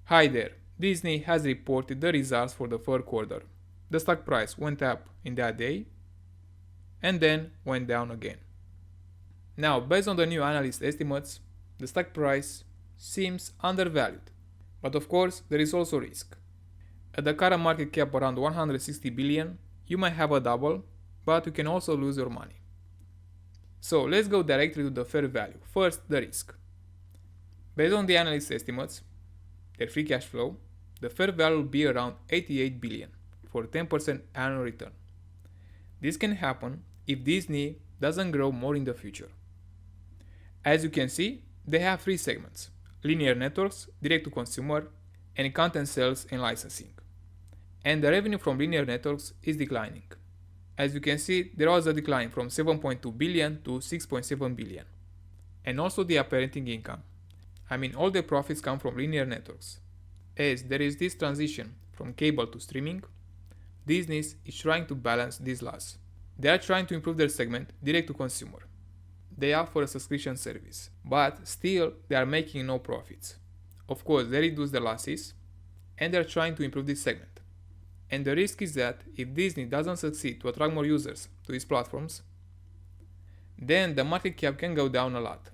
Hi there, Disney has reported the results for the third quarter. The stock price went up in that day and then went down again. Now, based on the new analyst estimates, the stock price seems undervalued. But of course, there is also risk. At the current market cap around 160 billion, you might have a double, but you can also lose your money. So let's go directly to the fair value. First, the risk. Based on the analyst estimates, their free cash flow, the fair value will be around 88 billion for 10% annual return. This can happen if Disney doesn't grow more in the future. As you can see, they have three segments: linear networks, direct to consumer, and content sales and licensing. And the revenue from linear networks is declining. As you can see, there was a decline from 7.2 billion to 6.7 billion. And also the operating income. All the profits come from linear networks. As there is this transition from cable to streaming, Disney is trying to balance this loss. They are trying to improve their segment direct to consumer. They offer a subscription service, but still they are making no profits. Of course, they reduce the losses, and they are trying to improve this segment. And the risk is that if Disney doesn't succeed to attract more users to its platforms, then the market cap can go down a lot.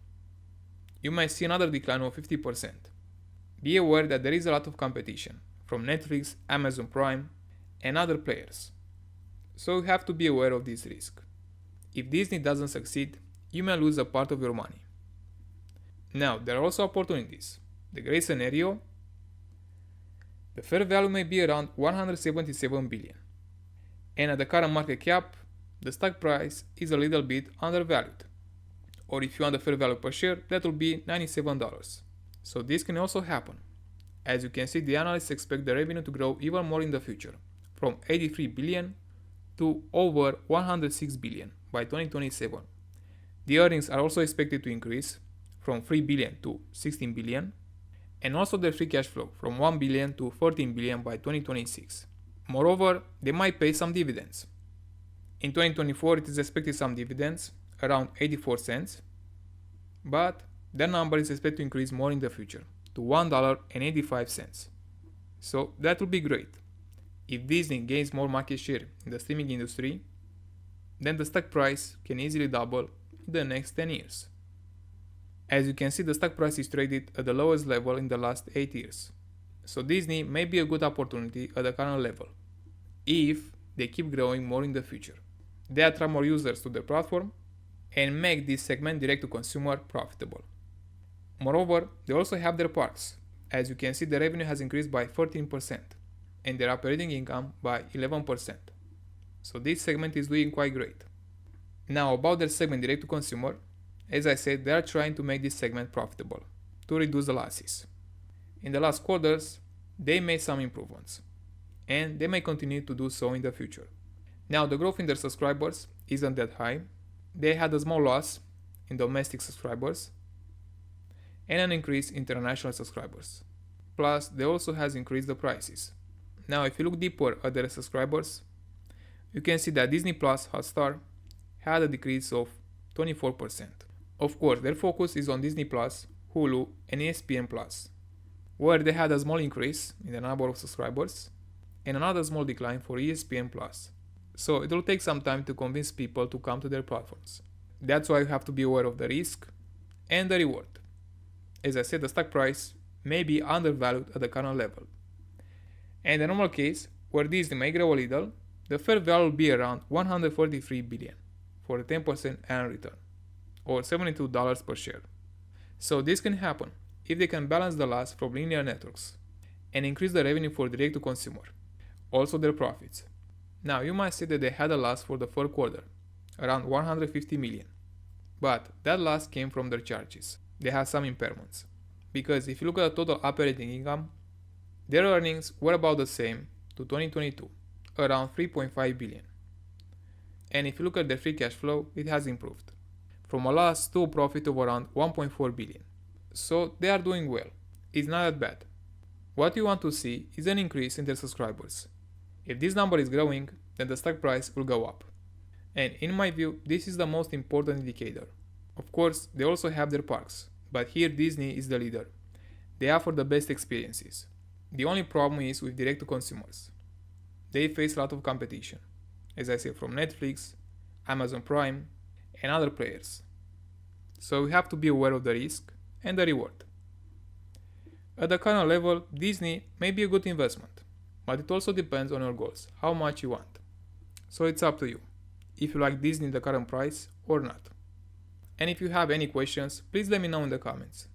You might see another decline of 50%. Be aware that there is a lot of competition from Netflix, Amazon Prime, and other players. So you have to be aware of this risk. If Disney doesn't succeed, you may lose a part of your money. Now, there are also opportunities. The gray scenario, the fair value may be around 177 billion. And at the current market cap, the stock price is a little bit undervalued. Or if you want the fair value per share, that will be $97. So this can also happen. As you can see, the analysts expect the revenue to grow even more in the future, from 83 billion to over 106 billion by 2027. The earnings are also expected to increase from 3 billion to 16 billion, and also the free cash flow from 1 billion to 14 billion by 2026. Moreover, they might pay some dividends. In 2024, it is expected some dividends, around 84 cents, but that number is expected to increase more in the future, to $1.85. So that would be great. If Disney gains more market share in the streaming industry, then the stock price can easily double in the next 10 years. As you can see, the stock price is traded at the lowest level in the last 8 years. So Disney may be a good opportunity at the current level, if they keep growing more in the future. They attract more users to their platform and make this segment direct to consumer profitable. Moreover, they also have their parks. As you can see, the revenue has increased by 13% and their operating income by 11%. So this segment is doing quite great. Now about their segment direct to consumer, as I said, they are trying to make this segment profitable to reduce the losses. In the last quarters, they made some improvements and they may continue to do so in the future. Now the growth in their subscribers isn't that high. They had a small loss in domestic subscribers and an increase in international subscribers. Plus, they also has increased the prices. Now if you look deeper at their subscribers, you can see that Disney Plus Hotstar had a decrease of 24%. Of course, their focus is on Disney Plus, Hulu, and ESPN Plus, where they had a small increase in the number of subscribers and another small decline for ESPN Plus. So it will take some time to convince people to come to their platforms. That's why you have to be aware of the risk and the reward. As I said, the stock price may be undervalued at the current level. And in the normal case, where Disney may grow a little, the fair value will be around 143 billion for a 10% annual return, or $72 per share. So this can happen if they can balance the loss from linear networks and increase the revenue for direct to consumer, also their profits. Now you might say that they had a loss for the third quarter, around 150 million, but that loss came from their charges. They had some impairments, because if you look at the total operating income, their earnings were about the same to 2022, around 3.5 billion. And if you look at their free cash flow, it has improved from a loss to a profit of around 1.4 billion. So they are doing well. It's not that bad. What you want to see is an increase in their subscribers. If this number is growing, then the stock price will go up. And in my view, this is the most important indicator. Of course, they also have their parks, but here Disney is the leader. They offer the best experiences. The only problem is with direct to consumers. They face a lot of competition, as I said, from Netflix, Amazon Prime, and other players. So you have to be aware of the risk and the reward. At the current level, Disney may be a good investment, but it also depends on your goals, how much you want. So it's up to you, if you like Disney in the current price or not. And if you have any questions, please let me know in the comments.